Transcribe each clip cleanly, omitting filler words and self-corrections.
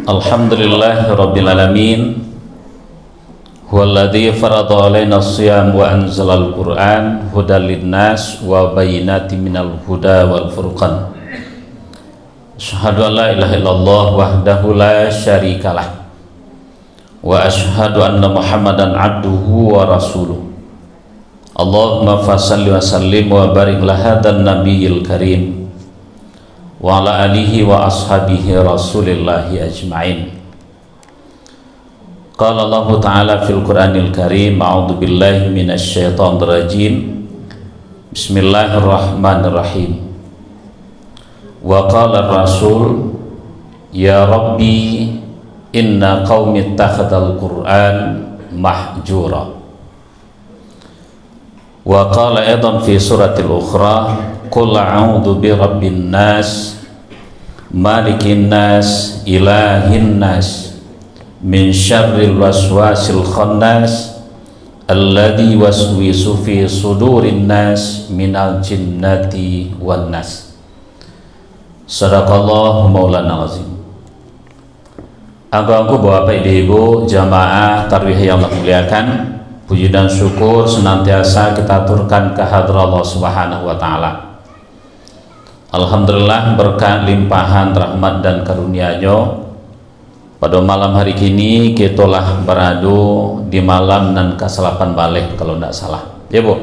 Alhamdulillah Rabbil Alamin. Huwaladzi farada alaina as-siyam wa anzalal Qur'an hudal linnas wa bayyinatin minal huda wal furqan. Asyhadu an la ilaha illallah wahdahu la syarikalah wa asyhadu anna Muhammadan abduhu wa rasuluh. Allahumma fassalli wa sallim wa barik la hadan nabiyil karim wa ala alihi wa ashabihi rasulillahi ajma'in. Qala Allah Ta'ala fil Qur'anil Karim, a'udzu billahi minasy syaithanir rajim. Bismillahirrahmanirrahim. Wa qala ar-rasul ya rabbi inna qaumi ittakhadhal Qur'an mahjura. Wa qala aidan fi suratil ukhra qul a'udzu bi rabbin nas malikin nas ilahin nas min syarril waswasil khannas alladzi waswisu fi sudurin nas minal jinnati wan nas. Sadaqallahu maulana azim. Angku Bapak Ibu jamaah tarawih yang Allah muliakan, puji dan syukur senantiasa kita aturkan ke hadrat Allah Subhanahu wa taala. Alhamdulillah berkat limpahan rahmat dan karunia-Nya, pada malam hari ini kita telah beradu di malam dan ke-8 balik kalau tidak salah, ya Bu.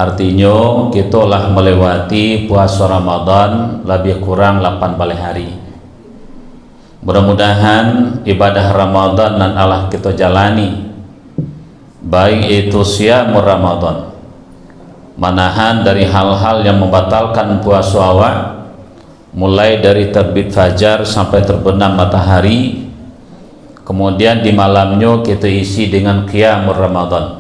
Artinya kita telah melewati puasa Ramadan lebih kurang 8 balik hari. Mudah-mudahan ibadah Ramadan dan Allah kita jalani, baik itu siam Ramadan, manahan dari hal-hal yang membatalkan puasa awak, mulai dari terbit fajar sampai terbenam matahari. Kemudian di malamnya kita isi dengan qiyamul Ramadan.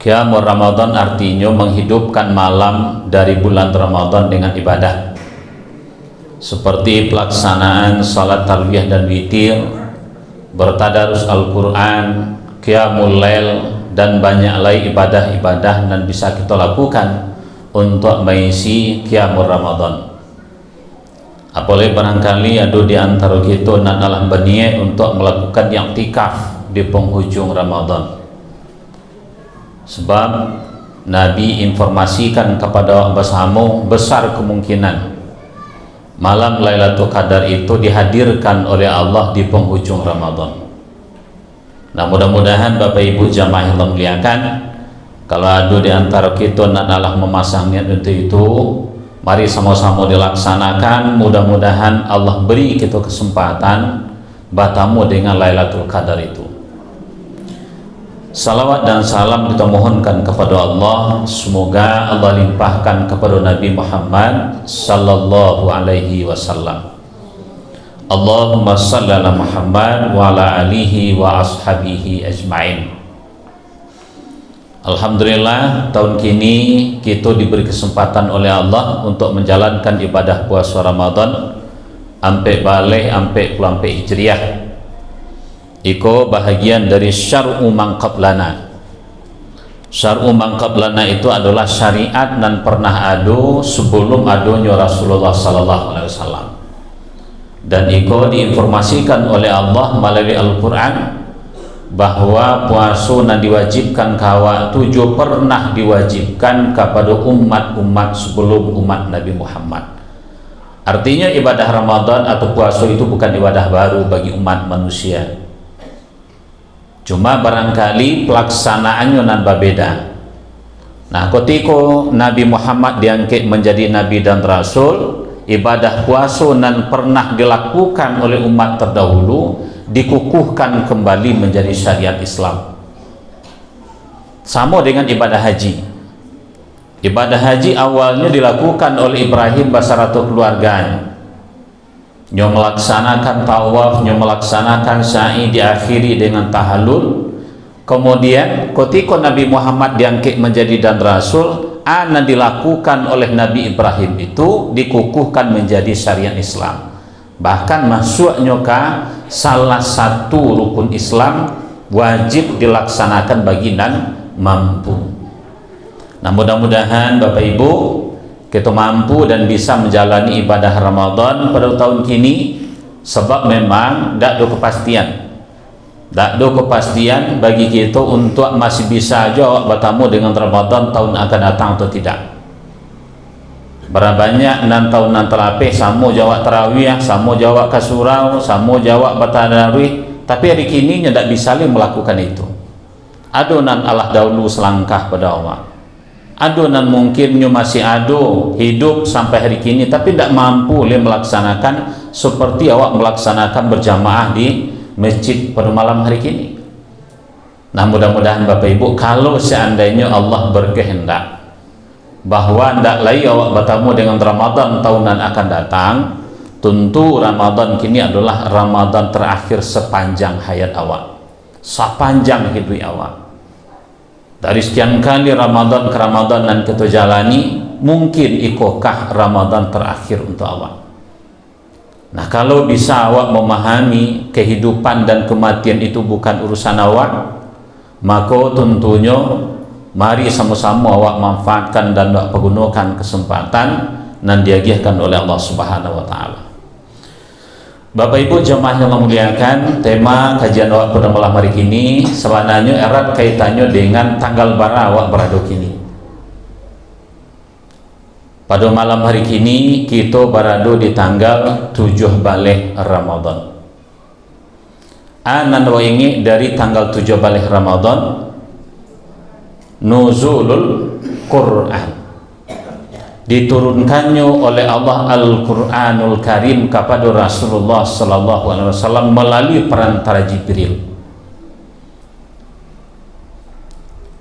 Qiyamul Ramadan artinya menghidupkan malam dari bulan Ramadan dengan ibadah, seperti pelaksanaan salat tarawih dan witir, bertadarus Al-Quran, qiyamul lail, dan banyak lagi ibadah-ibadah yang bisa kita lakukan untuk mengisi qiyamul Ramadan. Apalagi barangkali ada di antara kita nak dalam berniat untuk melakukan i'tikaf di penghujung Ramadan. Sebab Nabi informasikan kepada bersama besar kemungkinan malam Lailatul Qadar itu dihadirkan oleh Allah di penghujung Ramadan. Nah, mudah-mudahan Bapak Ibu jamaah yang muliakan, kalau ada di antara kita nak dalam memasang niat untuk itu, mari sama-sama dilaksanakan. Mudah-mudahan Allah beri kita kesempatan bertemu dengan Lailatul Qadar itu. Salawat dan salam kita mohonkan kepada Allah, semoga Allah limpahkan kepada Nabi Muhammad sallallahu alaihi wasallam. Allahumma shalli ala Muhammad wa ala alihi wa ashabihi ajma'in. Alhamdulillah, tahun kini kita diberi kesempatan oleh Allah untuk menjalankan ibadah puasa Ramadan sampai balik sampai pulang Hijriah. Iko bahagian dari syar'u man qablana. Syar'u man qablana itu adalah syariat dan pernah ada sebelum adanya Rasulullah sallallahu alaihi wasallam. Dan iko diinformasikan oleh Allah melalui Al-Quran bahwa puasa yang diwajibkan kawa tujuh pernah diwajibkan kepada umat-umat sebelum umat Nabi Muhammad. Artinya ibadah Ramadan atau puasa itu bukan ibadah baru bagi umat manusia, cuma barangkali pelaksanaannya nan berbeda. Nah, ketika Nabi Muhammad diangkat menjadi Nabi dan Rasul, ibadah puasa nan pernah dilakukan oleh umat terdahulu dikukuhkan kembali menjadi syariat Islam. Sama dengan ibadah haji. Ibadah haji awalnya dilakukan oleh Ibrahim beserta keluarganya, yang melaksanakan tawaf, yang melaksanakan sa'i, diakhiri dengan tahallul. Kemudian ketika Nabi Muhammad diangkat menjadi dan Rasul, ana dilakukan oleh Nabi Ibrahim itu dikukuhkan menjadi syariat Islam. Bahkan masuknya ke salah satu rukun Islam wajib dilaksanakan bagi nan mampu. Nah, mudah-mudahan Bapak Ibu kita mampu dan bisa menjalani ibadah Ramadan pada tahun kini sebab memang tak ada kepastian. Tak ada kepastian bagi kita untuk masih bisa aja bertemu dengan Ramadan tahun akan datang atau tidak. Berapa banyak 6 tahun nan terlapih samo jawab tarawih, samo jawab kasurau, samo jawab batadarwih, tapi hari kini tidak bisa melakukan itu. Adonan Allah dahulu selangkah pada awak. Adonan mungkin masih ado hidup sampai hari kini tapi tidak mampu melaksanakan seperti awak melaksanakan berjamaah di masjid pada malam hari kini. Nah, mudah-mudahan Bapak Ibu, kalau seandainya Allah berkehendak bahwa tidak lagi awak bertemu dengan Ramadan tahunan akan datang, tentu Ramadan kini adalah Ramadan terakhir sepanjang hayat awak, sepanjang hidup awak. Dari sekian kali Ramadan ke Ramadan dan kita jalani, mungkin ikokah Ramadan terakhir untuk awak. Nah, kalau bisa awak memahami kehidupan dan kematian itu bukan urusan awak, maka tentunya mari sama-sama awak manfaatkan dan awak pergunakan kesempatan yang diagiahkan oleh Allah Subhanahu wa taala. Bapak Ibu jemaah yang memuliakan, tema kajian awak pada malam hari ini sebenarnya erat kaitannya dengan tanggal bara awak berada kini. Pada malam hari kini kita berada di tanggal 7 balik Ramadan. Anan waingi dari tanggal 7 balik Ramadan nuzulul Quran, diturunkannya oleh Allah Al-Quranul Karim kepada Rasulullah Sallallahu Alaihi Wasallam melalui perantara Jibril.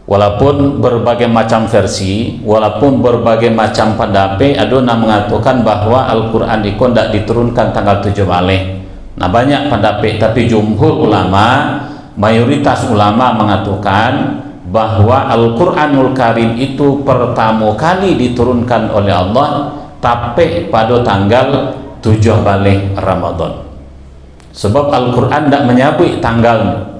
Walaupun berbagai macam versi, walaupun berbagai macam pendapat, ada yang mengatakan bahwa Al-Quran itu tidak diturunkan tanggal 7 balik. Nah, banyak pendapat, tapi jumhur ulama, mayoritas ulama mengatakan bahwa Al-Quranul Karim itu pertama kali diturunkan oleh Allah tapi pada tanggal 7 balik Ramadan. Sebab Al-Quran tidak menyebut tanggalnya,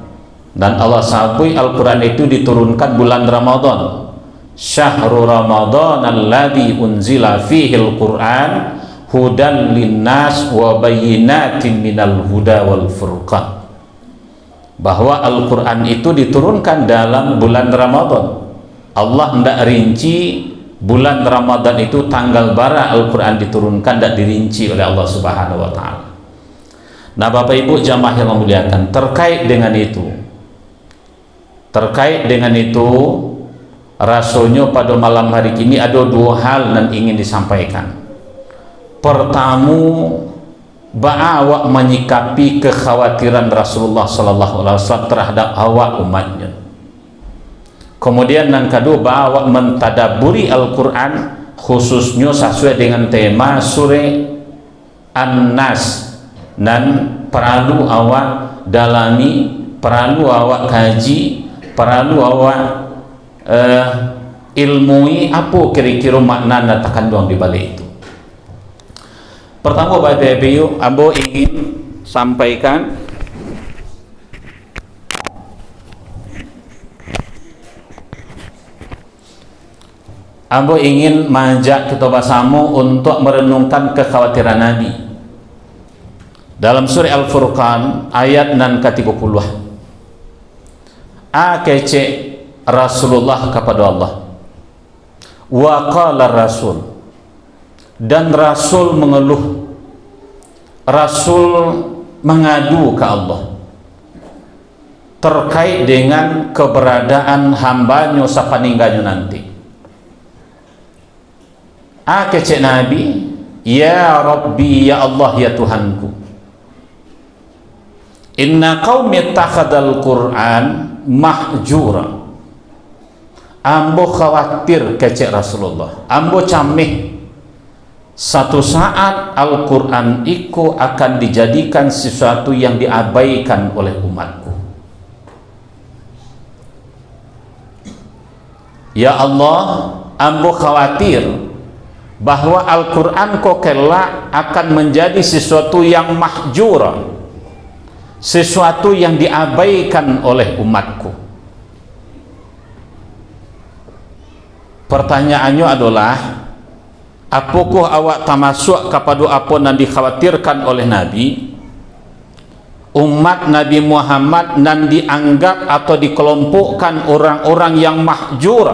dan Allah sabui Al-Quran itu diturunkan bulan Ramadan. Syahrul Ramadan alladzi unzila fihi Al-Quran hudan linnas wa bayyinatin minal huda wal furqan. Bahwa Al-Quran itu diturunkan dalam bulan Ramadan. Allah tidak rinci bulan Ramadan itu tanggal bara Al-Quran diturunkan, tidak dirinci oleh Allah Subhanahu wa taala. Nah, Bapak Ibu jamaah yang memuliakan, terkait dengan itu rasanya pada malam hari ini ada dua hal yang ingin disampaikan. Pertama, awak menyikapi kekhawatiran Rasulullah Sallallahu Alaihi Wasallam terhadap awak umatnya. Kemudian yang kedua, awak mentadaburi Al-Quran khususnya sesuai dengan tema surah An-Nas, dan perlu awak dalami, perlu awak kaji, perlu awak ilmui apa kira-kira makna dan terkandung di balik itu. Pertama, Bapak Ibu, ambo ingin sampaikan ambo ingin mengajak kita bersama untuk merenungkan kekhawatiran Nabi dalam surah Al-Furqan ayat 30. Kece Rasulullah kepada Allah, wa qala Rasul, dan Rasul mengeluh, Rasul mengadu ke Allah terkait dengan keberadaan hambanya sapaninggalnya nanti. Kece Nabi, ya Rabbi, ya Allah, ya Tuhanku, inna qaumi ittakhadal Qur'an mahjura. Ambo khawatir kecek Rasulullah, ambo camih satu saat Al-Quran itu akan dijadikan sesuatu yang diabaikan oleh umatku. Ya Allah, ambo khawatir bahwa Al-Quran kok kelak akan menjadi sesuatu yang mahjura, sesuatu yang diabaikan oleh umatku. Pertanyaannya adalah, apakah awak termasuk kepada apa yang dikhawatirkan oleh Nabi? umat Nabi Muhammad nan dianggap atau dikelompokkan orang-orang yang mahjur,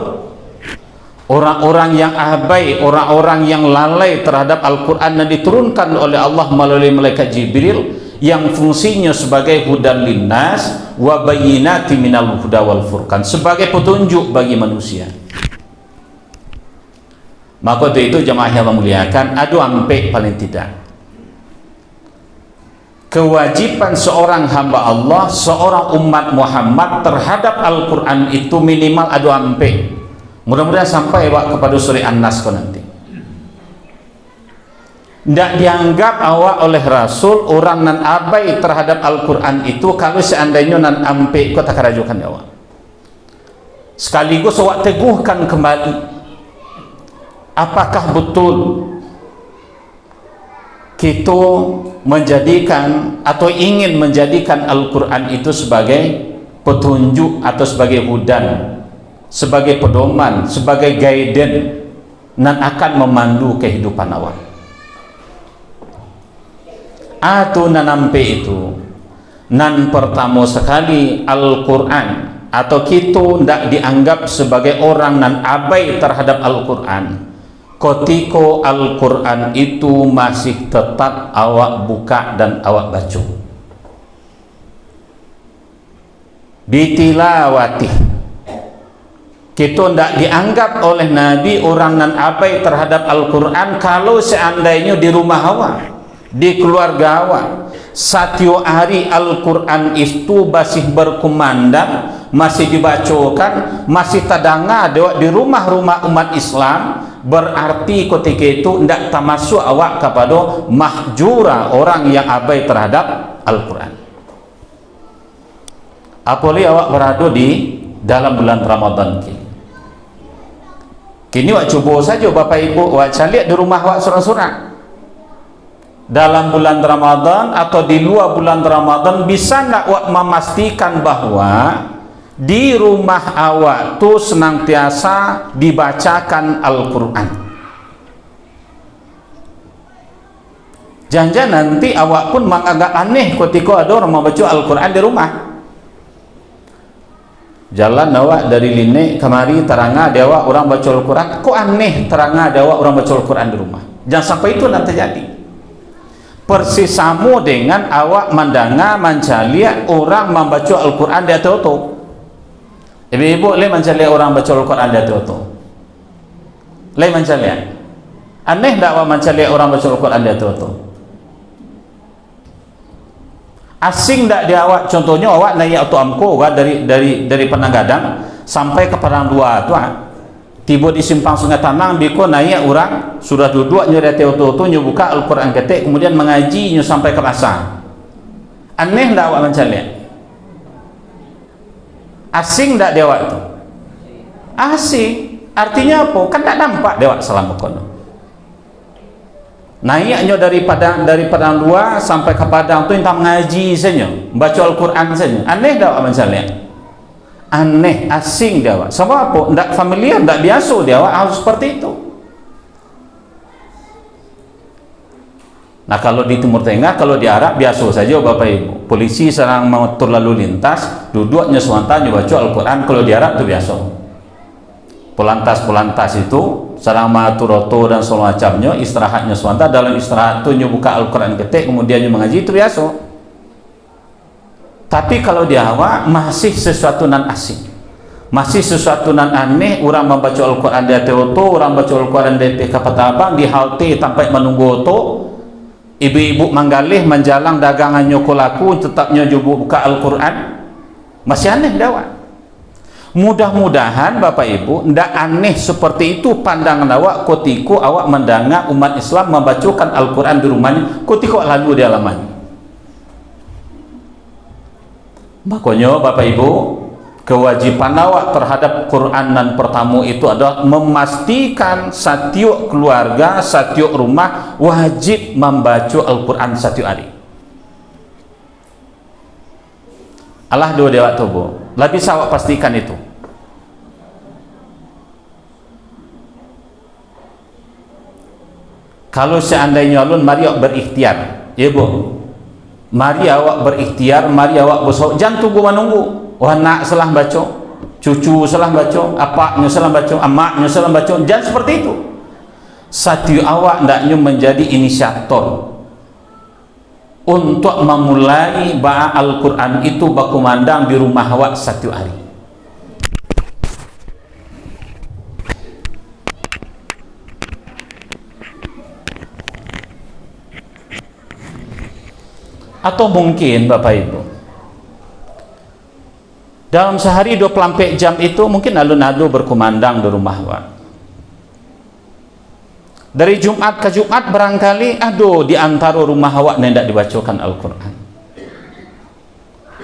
orang-orang yang abai, orang-orang yang lalai terhadap Al-Quran yang diturunkan oleh Allah melalui malaikat Jibril, yang fungsinya sebagai hudan linnas wa bayyinati minal huda wal furqan, sebagai petunjuk bagi manusia. Maka itu jemaah yang memuliakan, adu ampe paling tidak kewajiban seorang hamba Allah, seorang umat Muhammad terhadap Al-Quran itu minimal adu ampe. Mudah-mudahan sampai kepada surah An-Nas nanti. Tidak dianggap awak oleh Rasul orang nan abai terhadap Al-Quran itu kalau seandainya nan ampe kau tak kerajukan awak. Sekaligus awak teguhkan kembali, apakah betul kita menjadikan atau ingin menjadikan Al-Quran itu sebagai petunjuk atau sebagai hudan, sebagai pedoman, sebagai guidance nan akan memandu kehidupan awak, atau nanampe itu nan pertama sekali Al-Quran atau kita tidak dianggap sebagai orang nan abai terhadap Al-Quran ketika Al-Quran itu masih tetap awak buka dan awak baca bitilawati. Kita tidak dianggap oleh Nabi orang nan abai terhadap Al-Quran kalau seandainya di rumah awak, di keluarga awak setiap hari Al-Quran itu masih berkumandang, masih dibacakan, masih tadanga di rumah-rumah umat Islam, berarti ketika itu tidak termasuk awak kepada mahjura, orang yang abai terhadap Al-Quran. Apalagi awak berada di dalam bulan Ramadan kini awak coba saja Bapak Ibu, awak lihat di rumah awak surah-surah dalam bulan Ramadan atau di luar bulan Ramadan, bisa nak awak memastikan bahwa di rumah awak tu senantiasa dibacakan Al-Quran? Jangan nanti awak pun menganggap aneh ketika ada orang membaca Al-Quran di rumah. Jalan awak dari Line kemari teranga ada awak orang baca Al-Quran, kok aneh teranga ada awak orang baca Al-Quran di rumah. Jangan sampai itu nanti terjadi. Persis sama dengan awak mendengar mencalia orang membaca Al-Quran di atas itu. Ibu-ibu le mencalia orang baca Al-Quran di atas itu. Le mencalia. Aneh tak awak mencalia orang baca Al-Quran di atas itu? Asing tak dia awak? Contohnya awak naik auto amko dari Penanggadang sampai ke Padang Dua tu, tiba di simpang Sungai Tanang, biko naik orang sudah duduk nyeri auto buka Al-Quran ketik, kemudian mengaji sampai ke pasar. Aneh tak awak mencari? Asing tak dia awak tu? Asing. Artinya apa? Kan tak nampak dia awak selama kono. Naiknya dari Padang Dua sampai ke Padang tu entah mengaji saja, baca Al-Quran saja. Aneh dah awak mencari? Aneh, asing dia awak. Sebab apa? Tak familiar, tak biasa dia awak harus seperti itu. Nah, kalau di Timur Tengah, kalau di Arab biasa saja Bapak Ibu. Polisi sedang mengatur lalu lintas, duduknya sementara baca Al-Quran. Kalau di Arab itu biasa. Polantas itu sedang mengatur roto dan semacamnya, istirahatnya sementara, dalam istirahat itu buka Al-Quran ketik, kemudian mengaji, itu biasa. Tapi kalau di awak masih sesuatu nan asing, masih sesuatu nan aneh, orang membaca Al-Quran di atas auto, orang baca Al-Quran di atas kapal abang, di halte sampai menunggu auto, ibu-ibu menggalih menjalang dagangannya kolaku, tetapnya juga buka Al-Quran, masih aneh dawak. Mudah-mudahan Bapak Ibu tidak aneh seperti itu pandangan awak ketika awak mendengar umat Islam membacakan Al-Quran di rumahnya, ketika lalu di halaman. Makanya Bapak Ibu, kewajiban awak terhadap Quran dan pertama itu adalah memastikan setiap keluarga, setiap rumah wajib membaca Al-Quran setiap hari. Allah dua dewa tubuh. Lebih sawak pastikan itu. Kalau seandainya alun mari berikhtiar, ya Bu. Mari awak berikhtiar, mari awak bersawak, jangan tunggu menunggu. Wah, nak salah baca, cucu salah baca, apaknya salah baca, amaknya salah baca, jangan seperti itu. Satu awak hendaknya menjadi inisiator untuk memulai baca Al-Quran itu berkumandang di rumah awak satu hari. Atau mungkin Bapak Ibu, dalam sehari 24 jam itu mungkin alun-alun berkumandang di rumah awak. Dari Jumat ke Jumat barangkali di antara rumah awak hendak dibacakan Al-Quran.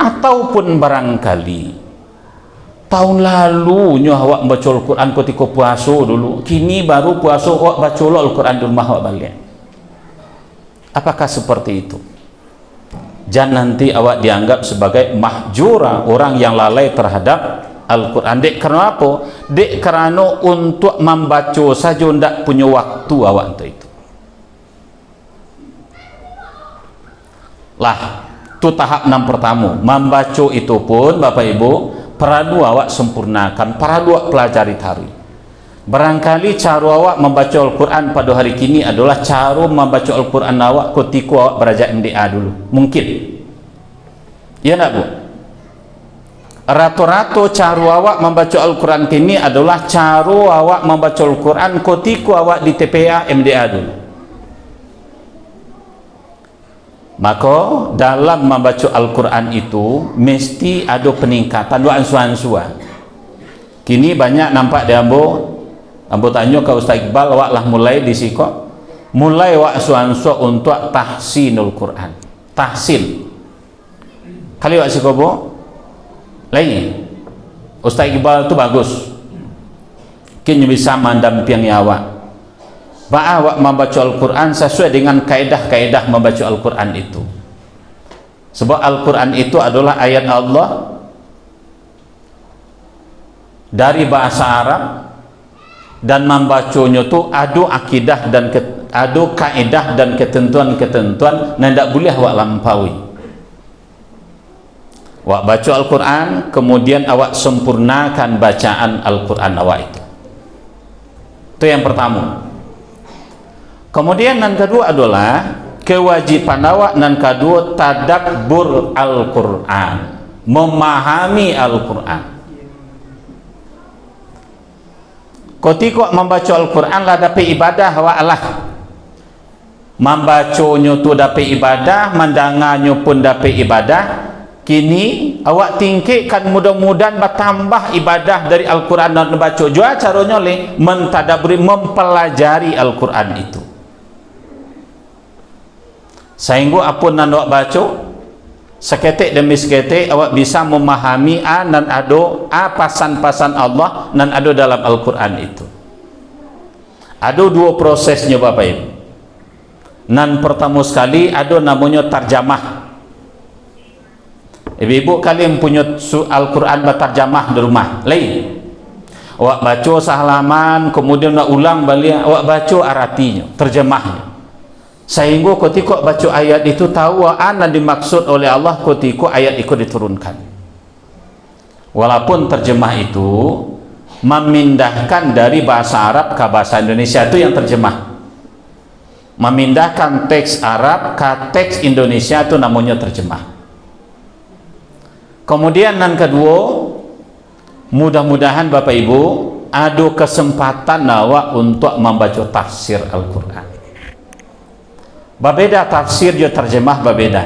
Ataupun barangkali tahun lalu awak membaca Al-Quran ketika puasa dulu, kini baru puasa awak baca Al-Quran di rumah awak balik. Apakah seperti itu? Jangan nanti awak dianggap sebagai mahjura, orang yang lalai terhadap Al-Quran. Dek kerana apa? Dek kerana untuk membaca saja tidak punya waktu awak untuk itu. Lah, itu tahap 6 pertama. Membaca itu pun Bapak Ibu perlu awak sempurnakan, perlu awak pelajari tari. Barangkali cara awak membaca Al-Quran pada hari kini adalah cara membaca Al-Quran awak ketika awak belajar MDA dulu. Mungkin. Ya tak Bu? Rata-rata cara awak membaca Al-Quran kini adalah cara awak membaca Al-Quran ketika awak di TPA MDA dulu. Maka dalam membaca Al-Quran itu mesti ada peningkatan ansua-ansua. Kini banyak nampak di Ambo tanya ke Ustaz Iqbal, awak lah mulai di siko, mulai awak ansua-ansua untuk tahsinul Quran, tahsin. Kali awak siko bo, lain. Ustaz Iqbal itu bagus. Kini bisa mendampingi awak. Awak membaca Al-Quran sesuai dengan kaedah-kaedah membaca Al-Quran itu. Sebab Al-Quran itu adalah ayat Allah dari bahasa Arab, dan membacanya tu ada akidah dan ada kaedah dan ketentuan-ketentuan yang tidak boleh awak lampaui. Awak baca Al-Quran, kemudian awak sempurnakan bacaan Al-Quran awak itu. Itu yang pertama. Kemudian yang kedua adalah kewajiban awak, yang kedua tadabbur Al-Quran, memahami Al-Quran. Ketika membaca Al-Quran lah dapat ibadah awak Allah. Membacanya tu dapat ibadah, mendengarnya pun dapat ibadah. Kini awak tingkatkan, mudah-mudahan bertambah ibadah dari Al-Quran dan membaca. Juga caranya oleh mentadaburi, mempelajari Al-Quran itu. Sehingga apa yang awak baca, seketik demi seketik awak bisa memahami dan ada pasan-pasan Allah dan ada dalam Al-Quran itu. Ada dua prosesnya Bapak Ibu. Nan pertama sekali ada namanya tarjamah. Ibu-ibu kalian punya Al-Quran bertarjamah di rumah lain. Awak baca sehalaman, kemudian nak ulang balik, awak baca artinya, terjemahnya. Sehingga ketika baca ayat itu tahu apa yang dimaksud oleh Allah ketika ayat itu diturunkan. Walaupun terjemah itu memindahkan dari bahasa Arab ke bahasa Indonesia, itu yang terjemah. Memindahkan teks Arab ke teks Indonesia itu namanya terjemah. Kemudian yang kedua, mudah-mudahan Bapak Ibu ada kesempatan awak untuk membaca tafsir Al-Quran. Berbeda tafsir juga terjemah berbeda.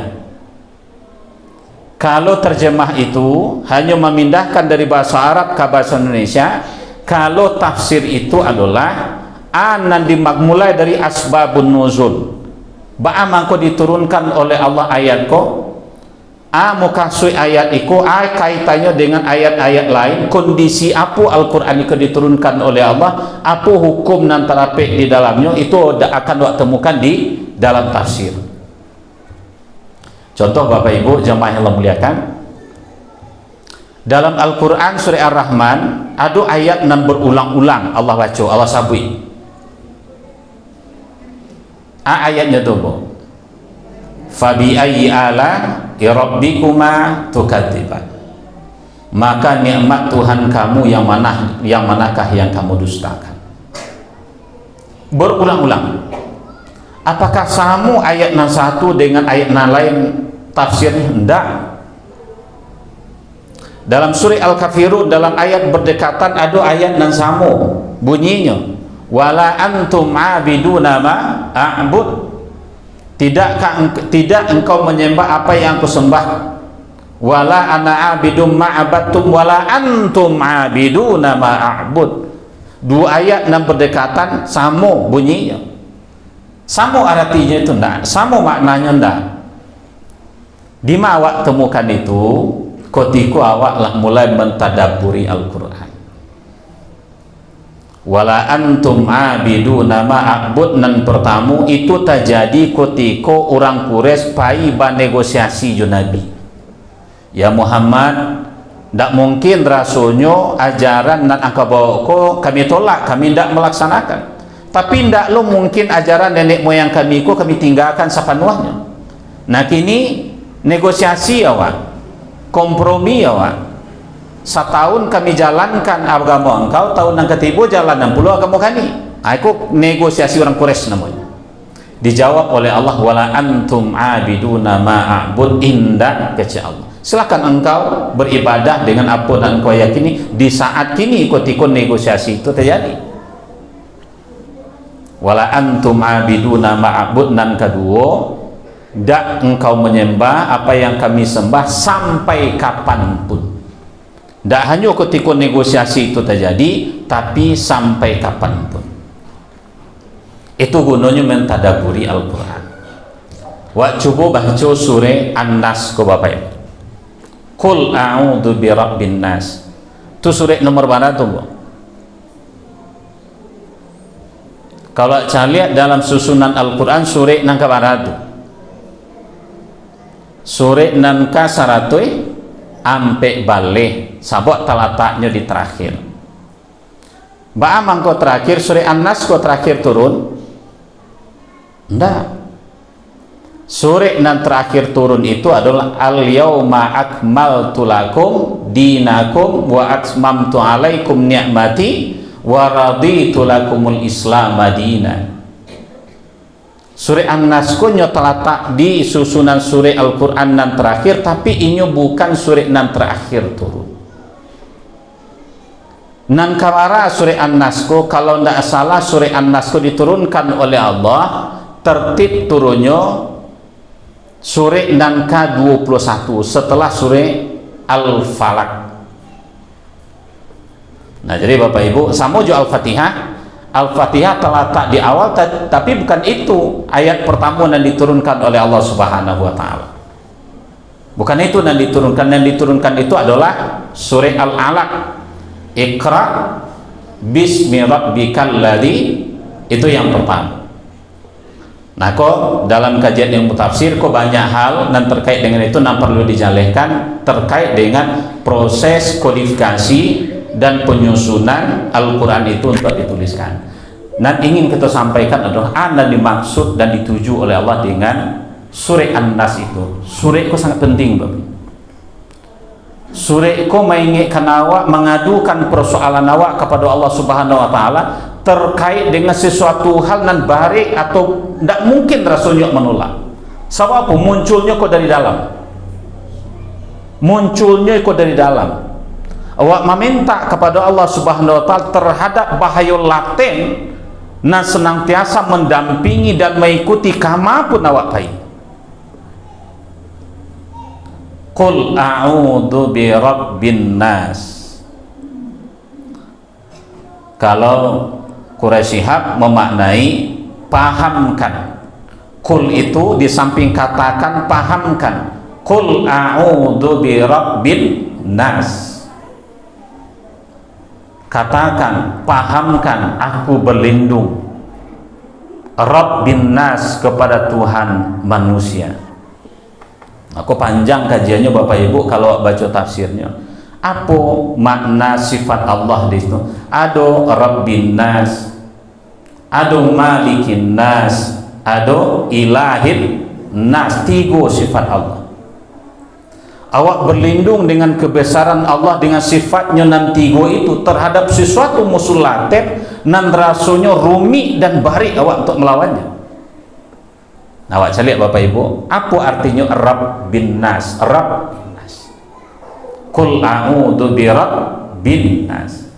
Kalau terjemah itu hanya memindahkan dari bahasa Arab ke bahasa Indonesia, kalau tafsir itu adalah anan dimulai dari asbabun nuzul. Bagaimana diturunkan oleh Allah ayat ko? Mukasui ayat itu kaitannya dengan ayat-ayat lain, kondisi apa Al-Quran itu diturunkan oleh Allah, apa hukum dan terapik di dalamnya, itu akan awak temukan di dalam tafsir. Contoh Bapak Ibu jemaah yang Allah muliakan, dalam Al-Quran surah Ar-Rahman ada ayat yang berulang-ulang Allah baca, Allah sabui. Ayatnya tu Fabi ayyi ala'i rabbikuma tukadziban. Maka nikmat Tuhan kamu yang manakah yang kamu dustakan? Berulang-ulang. Apakah sama ayat nan satu dengan ayat nan lain tafsirnya? Tidak. Dalam surah Al-Kafirun, dalam ayat berdekatan ada ayat nan sama bunyinya, wala antum abiduna ma a'bud. Tidak engkau menyembah apa yang aku sembah. Wala ana abidum ma abattum wala antum abiduna ma a'bud. Dua ayat nan berdekatan sama bunyinya. Sama artinya itu enggak, sama maknanya enggak. Di mana awak temukan itu? Ketika awaklah mulai mentadaburi Al-Quran. Wala antum abiduna ma'abud nan pertama itu terjadi ketika orang Quraisy pai negosiasi jo Nabi. Ya Muhammad, tidak mungkin rasulnya ajaran nan angka bawa ko kami tolak, kami tidak melaksanakan. Tapi tidak lo mungkin ajaran nenek moyang kami ko kami tinggalkan sepenuhnya. Nah kini negosiasi awak, kompromi awak. Setahun kami jalankan agama engkau, tahun yang ketiga jalan 60 agama kami. Aku negosiasi orang Quraisy namanya. Dijawab oleh Allah, wala antum abiduna ma'abud inda kecil Allah. Silakan engkau beribadah dengan apa yang engkau yakini di saat kini ketika negosiasi itu terjadi. Wala antum abiduna ma'abud nan kedua, dak engkau menyembah apa yang kami sembah sampai kapanpun. Dak hanya ketika negosiasi itu terjadi, tapi sampai kapanpun. Itu gunanya mentadaburi Al-Quran. Wa coba baca surah An-Nas ko Bapak Ibu. Qul a'udzu birabbin nas. Itu surah nomor berapa tuh, Bu? Kalau saya lihat dalam susunan Al-Quran surah nang kabaratu. Surah nang ka 100 ampe balik sabok talataknya di terakhir. Ba'amang ko terakhir surah An-Nas ko terakhir turun? Enggak. Surah nan terakhir turun itu adalah al-yauma akmaltu lakum dinakum wa atmamtu alaikum ni'mati wa raditu lakumul islam madina. Surah An-Nas ko nyotalatak di susunan surah Al-Quran nan terakhir, tapi ini bukan surah nan terakhir turun. Nan kawara surah An-Nas ko, kalau tidak salah surah An-Nas ko diturunkan oleh Allah, tertib turunnya surah nan ke-21 setelah surah Al-Falaq. Nah jadi Bapak Ibu, sama juga Al-Fatihah terletak di awal, tapi bukan itu ayat pertama yang diturunkan oleh Allah Subhanahu wa Ta'ala. Bukan itu yang diturunkan itu adalah surah Al-Alaq. Iqra bismi rabbikal ladzi, itu yang pertama. Nah kok dalam kajian ilmu tafsir kok banyak hal dan terkait dengan itu yang perlu dijelaskan terkait dengan proses kodifikasi dan penyusunan Al-Quran itu untuk dituliskan. Dan ingin kita sampaikan adalah apa yang dimaksud dan dituju oleh Allah dengan surah An-Nas itu. Surah itu sangat penting, Bapak. Surah itu mengingatkan awak, mengadukan persoalan awak kepada Allah Subhanahu wa Ta'ala terkait dengan sesuatu hal nan barik atau tidak mungkin rasulnya menolak. Sebab apa? Munculnya kok dari dalam. Munculnya kok dari dalam. Awak meminta kepada Allah Subhanahu wa Ta'ala terhadap bahaya laten dan senantiasa mendampingi dan mengikuti kamanapun awak pergi. Qul a'udzu birabbin nas. Kalau Quraisy Shihab memaknai pahamkan. Qul itu di samping katakan pahamkan. Qul a'udzu birabbin nas. Katakan, pahamkan, aku berlindung Rabbin nas kepada Tuhan manusia. Aku panjang kajiannya Bapak Ibu kalau baca tafsirnya. Apa makna sifat Allah di situ? Ado Rabbin nas, ado Malikin nas, ado Ilahin nas, 3 sifat Allah. Awak berlindung dengan kebesaran Allah dengan sifatnya nan 3 itu terhadap sesuatu musuh latih nan rasanya rumit dan barik awak untuk melawannya. Nah, awak cari Bapak Ibu, apa artinya Rabbin Nas? Rabbin Nas. Qul a'udzu bi Rabbin Nas.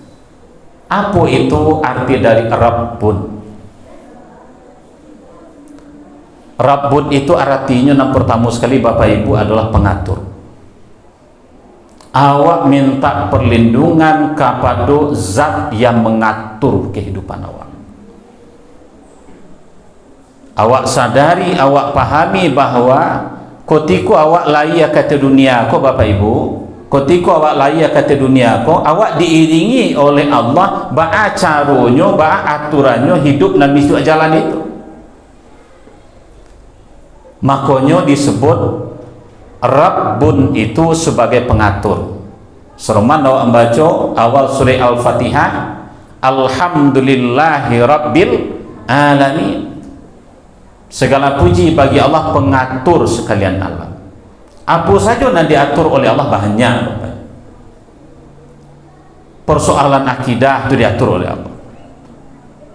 Apa itu arti dari Rabbun? Rabbun itu artinya yang pertama sekali Bapak Ibu adalah pengatur. Awak minta perlindungan kepada zat yang mengatur kehidupan awak. Awak sadari, awak pahami bahwa ketika awak lahir ke dunia ko Bapak Ibu, ketika awak lahir ke dunia ko, awak diiringi oleh Allah ba'a caranya, ba'a aturannya hidup dan misu jalan itu. Makanya disebut Rabbun itu sebagai pengatur. Seruman awak membaca awal surah Al-Fatihah, Alhamdulillahi Rabbil Alamin. Segala puji bagi Allah pengatur sekalian alam. Apa saja yang diatur oleh Allah banyak. Persoalan akidah itu diatur oleh Allah.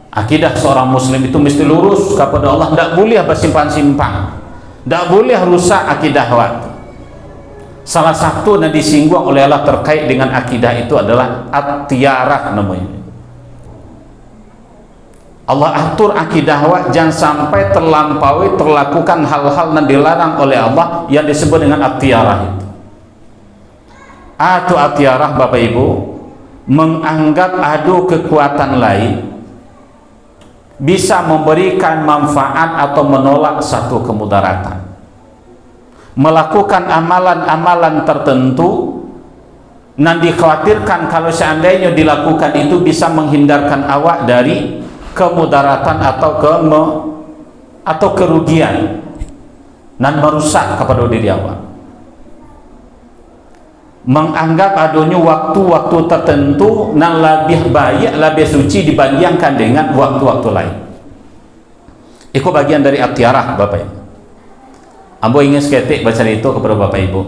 Akidah seorang muslim itu mesti lurus kepada Allah, tidak boleh bersimpan-simpan, tidak boleh rusak akidah waktu. Salah satu yang disinggung oleh Allah terkait dengan akidah itu adalah at-tiyarah namanya. Allah atur akidah awak jangan sampai terlampaui terlakukan hal-hal yang dilarang oleh Allah yang disebut dengan at-tiyarah itu. Atau at-tiyarah Bapak Ibu menganggap ada kekuatan lain bisa memberikan manfaat atau menolak satu kemudaratan, melakukan amalan-amalan tertentu dan dikhawatirkan kalau seandainya dilakukan itu bisa menghindarkan awak dari kemudaratan atau kerugian dan merusak kepada diri awak. Menganggap adanya waktu-waktu tertentu yang lebih baik, lebih suci dibandingkan dengan waktu-waktu lain. Itu bagian dari at-tiyarah Bapak Ibu. Ambo ingin seketik baca itu kepada Bapak Ibu.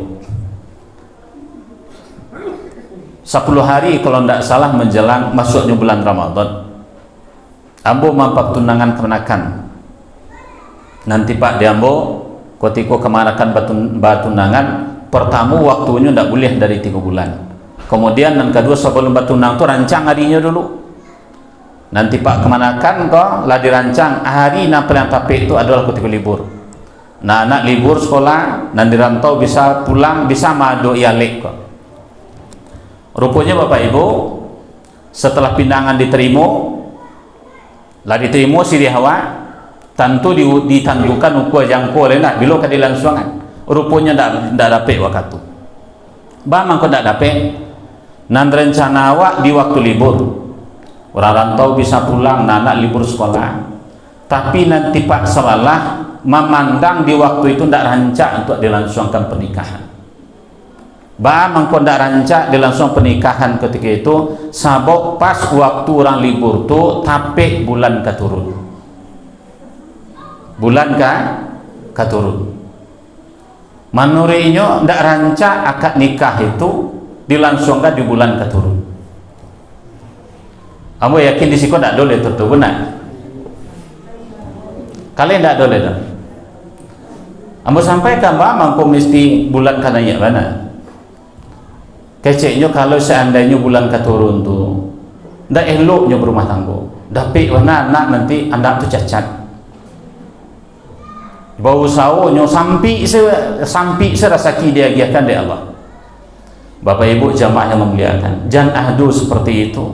10 hari kalau tidak salah menjelang masuknya bulan Ramadan, ambo mampak tunangan kemenakan. Nanti Pak di ambo ketika kemanakan batunangan pertama waktunya tidak boleh dari 3 bulan. Kemudian yang kedua sebelum batunang itu rancang harinya dulu. Nanti Pak kemanakan kok lah dirancang hari yang paling tapi itu adalah ketika libur. Nah, anak libur sekolah dan dirantau bisa pulang bisa madu ialek kok. Rupanya Bapak Ibu setelah pindangan diterima si hawa tentu ditantukan ukur jangkau lain bila kadilansuangan. Rupanya tidak dapat waktu. Bang kau tidak dapat. Nan rencana awak di waktu libur. Orang rantau bisa pulang, anak libur sekolah. Tapi nanti Pak salah memandang di waktu itu tidak rancak untuk dilangsungkan pernikahan. Bang kau tidak rancak dilangsung pernikahan ketika itu. Sabok pas waktu orang libur tu tapi bulan keturun. Bulan keturun. Manurinya tidak rancak akad nikah itu dilangsungkan di bulan keturun. Kamu yakin di situ tidak boleh tentu benar? Kalian tidak boleh dah. Kamu sampaikan bahwa mampu mesti bulan kanaya mana? Keceknya kalau seandainya bulan keturun tu, tidak eloknya berumah tangga. Tapi mana anak nanti anak tu cacat. Bau sawonya sampai serasa dia giakan dari Allah. Bapak Ibu jamaah yang memuliakan, jangan adu seperti itu.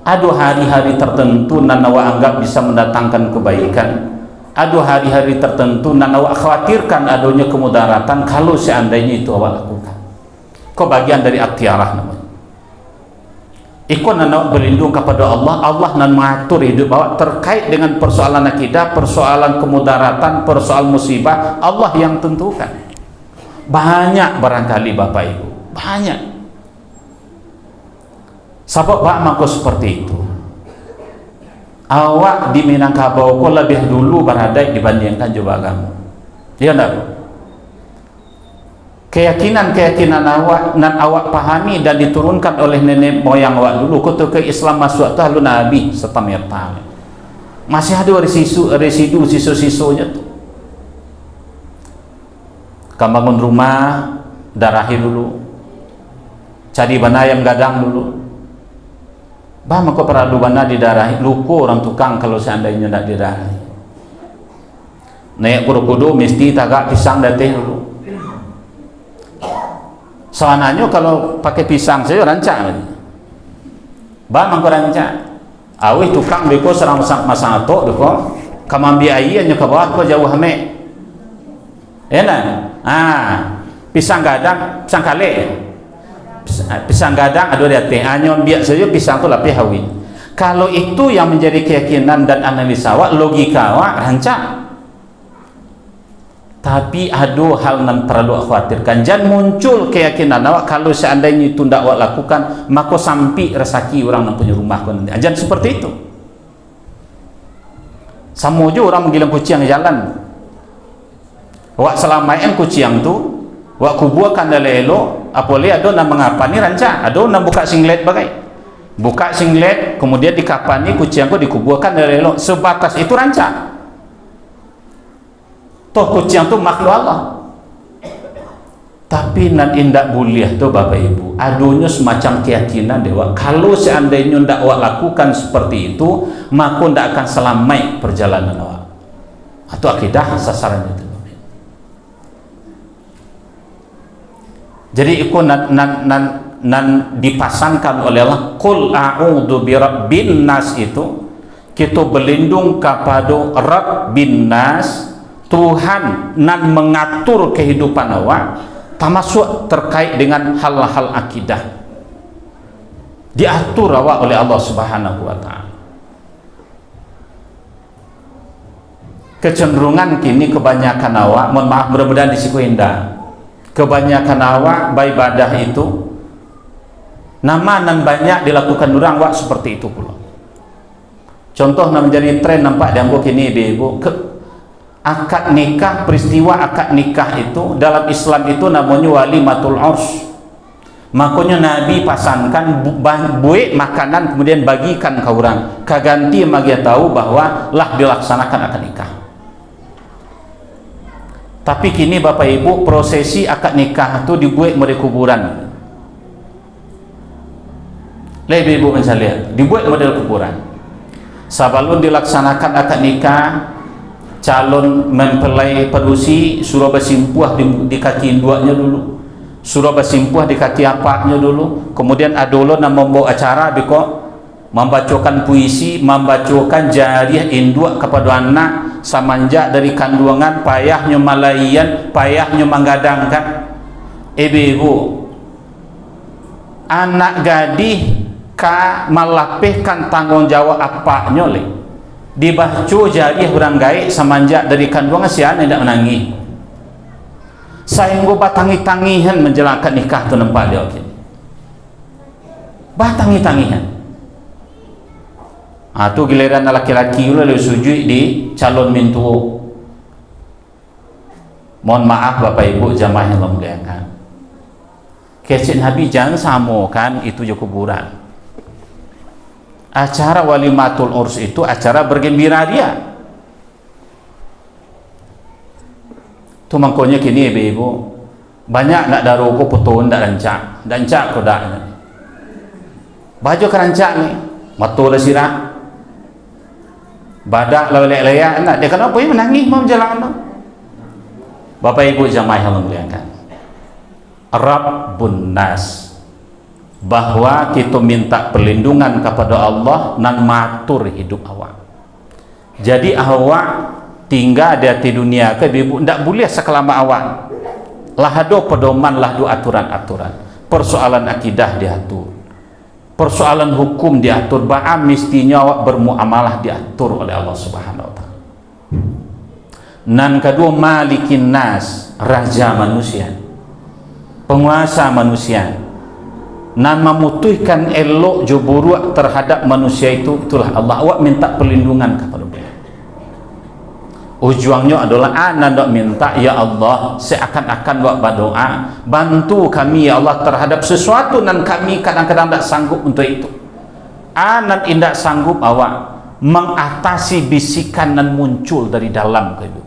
Adu hari-hari tertentu nan awak anggap bisa mendatangkan kebaikan. Adu hari-hari tertentu nan awak khawatirkan adanya kemudaratan kalau seandainya itu awak lakukan. Kau bagian dari at-tiyarah namanya. Ikut nak berlindung kepada Allah, Allah nan mengatur hidup awak terkait dengan persoalan akidah, persoalan kemudaratan, persoalan musibah, Allah yang tentukan. Banyak barangkali Bapak Ibu, banyak. Sebab makna seperti itu. Awak di Minangkabau kau lebih dulu berada dibandingkan juga kamu. Ya enggak? Keyakinan awak nan awak pahami dan diturunkan oleh nenek moyang awak dulu ketika Islam masuk tu halu Nabi serta merta. Masih ada residu sisa-sisanya tu. Kamu bangun rumah, darahi dulu. Cari bana yang gadang dulu. Bah maka perlu bana didarahi, luku orang tukang kalau seandainya tidak didarahi. Naik kudu-kudu mesti tagak pisang dateh dulu. Soalnya kalau pakai pisang saya rancak lagi. Bah mangko rancak. Awih tukang beko serang masang atok deko. Kamambi ayi nya ke bawah ko jauh hame. Enak. Pisang gadang, pisang kale. Pisang gadang ada di teh. Anyon biak saja pisang tu lapih hawi. Kalau itu yang menjadi keyakinan dan analisa awak, logika awak rancak. Tapi ada hal yang perlu khawatirkan. Jangan muncul keyakinan awak kalau seandainya itu tidak awak lakukan, maka sampai resaki orang yang punya rumah. Jangan seperti itu. Sama je orang menggilang kucing jalan. Awak selamain kucing tu, awak kubuakan dari elok. Apalagi ada nak mengapa ni rancak. Ada nak buka singlet bagai. Buka singlet, kemudian dikapani kucing tu dikubuakan dari elok. Sebatas itu rancak. Toh kucing tu makhluk Allah. Tapi nan indak boleh tu Bapak Ibu. Adunya semacam keyakinan dewa. Kalau seandainya ndak awak lakukan seperti itu, maka ndak akan selamat perjalanan awak. Atau akidah sasarannya itu. Jadi ikut nan dipasangkan oleh Allah. Qul a'udzu birabbin nas itu kita berlindung kepada Rabbin nas, Tuhan nan mengatur kehidupan awak, termasuk terkait dengan hal-hal akidah. Diatur awak oleh Allah Subhanahu wa taala. Kecenderungan kini kebanyakan awak, mohon maaf mudah-mudahan disiku indah. Kebanyakan awak beribadah itu nama nan banyak dilakukan orang awak seperti itu pula. Contoh yang menjadi tren nampak diambil kini ibu. Akad nikah, peristiwa akad nikah itu dalam Islam itu namanya walimatul urs. Makanya Nabi pasangkan buik makanan kemudian bagikan ke orang. Kaganti magi tahu bahwa lah dilaksanakan akad nikah. Tapi kini Bapak Ibu prosesi akad nikah itu dibuat dari kuburan. Lebih Ibu bisa lihat, dibuat model kuburan. Sebelum dilaksanakan akad nikah, calon mempelai perusi suruh bersimpuah di kaki duanya dulu, suruh bersimpuah di kaki apaknya dulu, kemudian adolo nak membawa acara biko membacakan puisi, membacakan jariah induk kepada anak semenjak dari kandungan, payahnya malayan, payahnya menggadangkan. Ibu anak gadih ka melapihkan tanggung jawab apaknya le dibaca jariah orang gaib semenjak dari kandungan si anak tidak menangis. Saya ngo batangi-tangihan menjelaskan nikah tu nampak dia okey. Batangi-tangihan. Tu giliran laki-laki lalu sujud di calon mintu. Mohon maaf Bapak Ibu jamaah yang memuliakan. Kecik Nabi jangan samakan itu je kuburan. Acara walimatul urs itu acara bergembira dia. Tu mangkonya kini ibu banyak nak daruku putun dak rancak kodaknya. Baju kerancak ni, matu dah sirah. Badak lelek-lelek anak dia kenapa ya menangis mau jalan tu. Bapak Ibu jamaah yang memuliakan. Rabbun nas, bahwa kita minta perlindungan kepada Allah nan matur hidup awak. Jadi awak tinggal di dunia ke ibu ndak boleh sekelama awak. Lah ada pedoman, lah ada aturan-aturan. Persoalan akidah diatur. Persoalan hukum diatur, bahkan mestinya awak bermuamalah diatur oleh Allah Subhanahu wa taala. Nan kedua malikin nas, raja manusia, penguasa manusia. Nan memutuskan elok jo buruk terhadap manusia itu itulah Allah. Awak minta perlindungan kepada beliau. Ujungnya adalah ana nak minta, ya Allah, seakan-akan awak berdoa, bantu kami ya Allah terhadap sesuatu dan kami kadang-kadang tak sanggup untuk itu. Ana tidak sanggup awak mengatasi bisikan dan muncul dari dalam itu.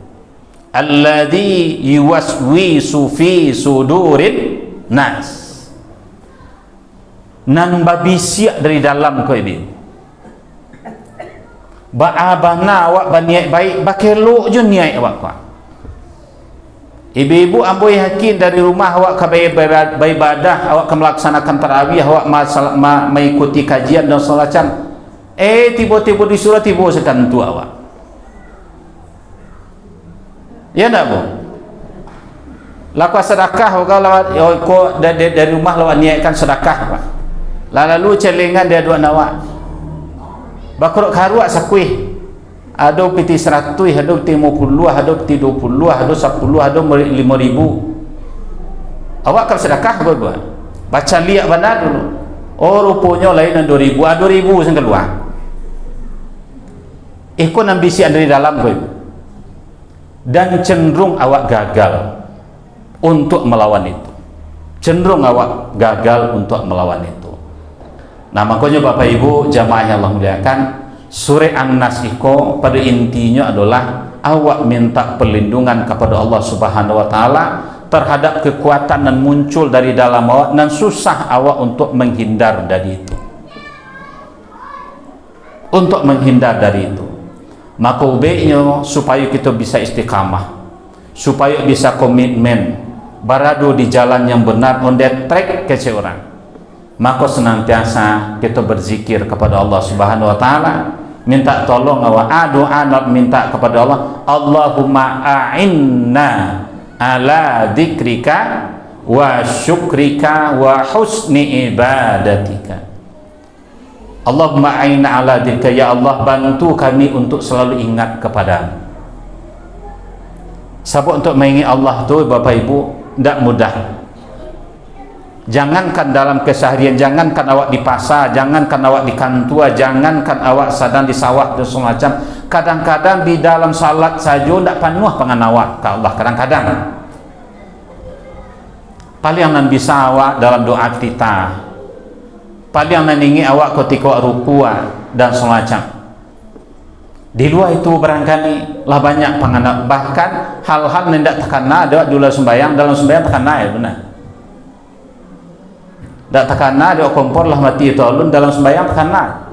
Alladzi yuwaswisu fi sudurin nas. Nan babisiak dari dalam kau ini. Ba'abana awak berniat baik, bakelok je niat awak kuat. Ibu-ibu amboi yakin dari rumah awak ke beribadah, awak ke melaksanakan tarawih, awak mengikuti kajian dan semacam. Tiba-tiba disuruh tiba sekan tu awak. Ya tak bu? Lakukan sedekah kau dari rumah lawat niatkan sedekah pak. Lalu celengan dia dua nawak. Bakrok karuak sakuih. Ada piti 100, ada piti 50, ada piti 20, ada 10, ada 5.000. Awak kalau sedekah buat. Baca lihat benar dulu. Oh rupanya lain 2.000, 2.000 yang keluar. Ikut ambisi dari dalam kau. Dan cenderung awak gagal untuk melawan itu. Cenderung awak gagal untuk melawan itu. Nah makanya Bapak Ibu jamaah yang Allah muliakan, surah An-Nas iko pada intinya adalah awak minta perlindungan kepada Allah Subhanahu wa taala terhadap kekuatan dan muncul dari dalam awak dan susah awak untuk menghindar dari itu. Untuk menghindar dari itu. Maka ubaiknya supaya kita bisa istiqamah, supaya bisa komitmen beradu di jalan yang benar, on that track ke seorang. Maka senantiasa kita berzikir kepada Allah Subhanahu wa taala, minta tolong awak doa minta kepada Allah, Allahumma a'inna ala dzikrika wa syukrika wa husni ibadatika. Allahumma a'inna ala dzikrika, ya Allah bantu kami untuk selalu ingat kepadamu. Sebab untuk mengingat Allah tu Bapak Ibu tidak mudah. Jangankan dalam keseharian, jangankan awak di pasar, jangankan awak di kantua, jangankan awak sedang di sawah dan semacam. Kadang-kadang di dalam salat saja tidak penuh pengen awak ke Allah. Kadang-kadang paling yang bisa awak dalam doa kita, paling yang ingin awak ketika ruku dan semacam. Di luar itu barangkali lah banyak pengen, bahkan hal-hal yang tidak terkena ada dalam sembahyang terkena ya benar. Tak terkena dia kompor lah mati itu alun dalam sembahyang terkena.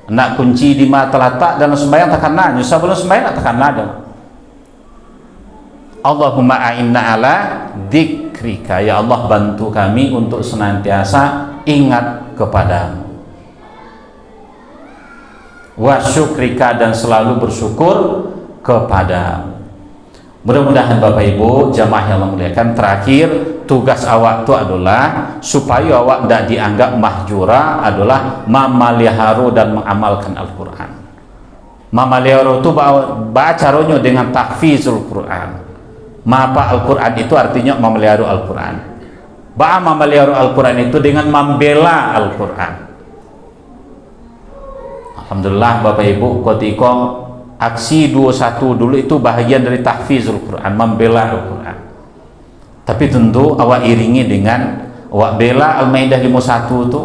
Nak kunci di mata letak dalam sembahyang terkena. Nyusah belum sembahyang tak terkena dia. Allahumma a'inna ala dzikrika, ya Allah bantu kami untuk senantiasa ingat kepadamu. Wa syukrika, dan selalu bersyukur kepadamu. Mudah-mudahan Bapak Ibu jamaah yang Allah muliakan, terakhir tugas awak itu adalah supaya awak tidak dianggap mahjura, adalah memeliharu dan mengamalkan Al-Quran. Memeliharu itu caranya dengan tahfizul Quran. Mapa Al-Quran itu artinya memeliharu Al-Quran. Memeliharu Al-Quran itu dengan membela Al-Quran. Alhamdulillah Bapak Ibu, ketika aksi 21 dulu itu bahagian dari tahfizul Quran, membela Al-Quran. Tapi tentu awak iringi dengan awak bela Al-Maidah 51 itu,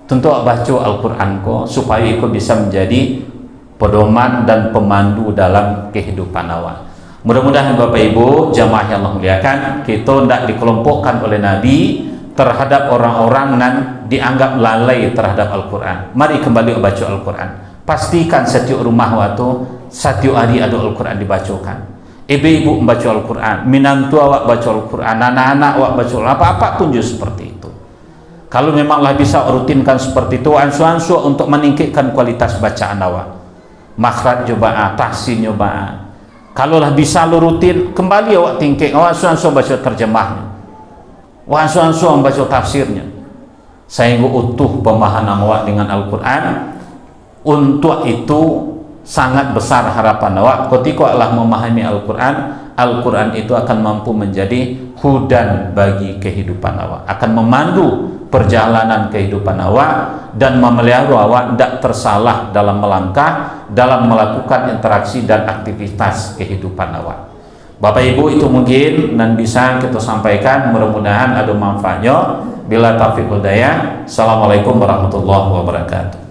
tentu awak baca Al-Quran supaya itu bisa menjadi pedoman dan pemandu dalam kehidupan awak. Mudah-mudahan Bapak Ibu jamaah yang Allah muliakan, kita tidak dikelompokkan oleh Nabi terhadap orang-orang yang dianggap lalai terhadap Al-Quran. Mari kembali baca Al-Quran. Pastikan setiap rumah waktu setiap hari ada Al-Quran dibacakan. Ibu-ibu membaca Al-Quran, minantu awak baca Al-Quran, anak-anak awak baca Al-Quran, apa-apapun juga seperti itu. Kalau memanglah bisa rutinkan seperti itu, ansu-ansu untuk meningkatkan kualitas bacaan awak, makhraj coba, tahsin coba. Kalaulah bisa lu rutin, kembali awak tingkatkan, awak ansu-ansu baca terjemahnya, awak ansu-ansu membaca tafsirnya, sehingga utuh pemahaman awak dengan Al-Quran. Untuk itu sangat besar harapan awak ketika Allah memahami Al-Quran. Al-Quran itu akan mampu menjadi hudan bagi kehidupan awak, akan memandu perjalanan kehidupan awak dan memelihara awak tidak tersalah dalam melangkah dalam melakukan interaksi dan aktivitas kehidupan awak. Bapak Ibu, itu mungkin dan bisa kita sampaikan, mudah-mudahan ada manfaatnya. Bila taufiq hidayah. Assalamualaikum warahmatullahi wabarakatuh.